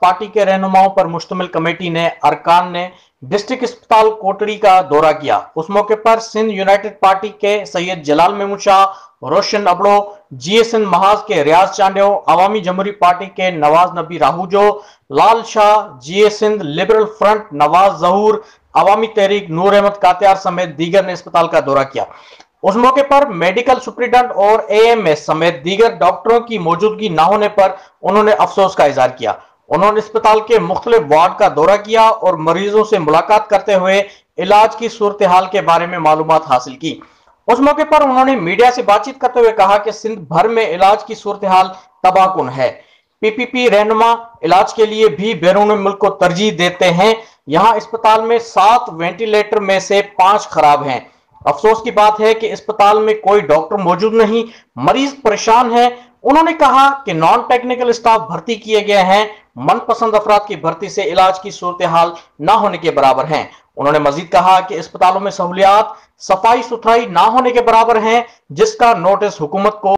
Party के रहनुमाओं पर मुश्तमिल कमेटी ने अरकान ने डिस्ट्रिक्ट अस्पताल कोटड़ी का दौरा किया। उस मौके पर सिंध यूनाइटेड पार्टी के सैयद जलाल मेमून शाह, रोशन अबड़ो, GSN महाज के रियाज चांडियो, अवामी जमहूरी पार्टी के Nawaz Nabi Rahujo, Lal Shah, GSN liberal front Nawaz Zahoor, Awami Tehreek Noor Ahmed Katiar समेत दीगर ने अस्पताल का दौरा किया। उस मौके पर मेडिकल सुप्रिंटेंडेंट और AMS समेत दीगर डॉक्टरों की मौजूदगी न होने पर उन्होंने अफसोस का इजहार किया। उन्होंने अस्पताल के मुख्तलिफ वार्ड का दौरा किया और मरीजों से मुलाकात करते हुए इलाज की सूरत हाल के बारे में मालूमात हासिल की। उस मौके पर उन्होंने मीडिया से बातचीत करते हुए कहा कि सिंध भर में इलाज की सूरत हाल तबाहकुन है। PPP रहनुमा इलाज के लिए भी बैरून मुल्क को तरजीह देते हैं। यहाँ अस्पताल में 7 वेंटिलेटर में से 5 खराब हैं। अफसोस की बात है कि अस्पताल में कोई डॉक्टर मौजूद नहीं, मरीज परेशान है। उन्होंने कहा कि नॉन टेक्निकल स्टाफ भर्ती किए गए हैं, मनपसंद अफराद की भर्ती से इलाज की सूरत हाल न होने के बराबर हैं। उन्होंने मजीद कहा कि अस्पतालों में सहूलियात सफाई सुथराई ना होने के बराबर हैं, जिसका नोटिस हुकूमत को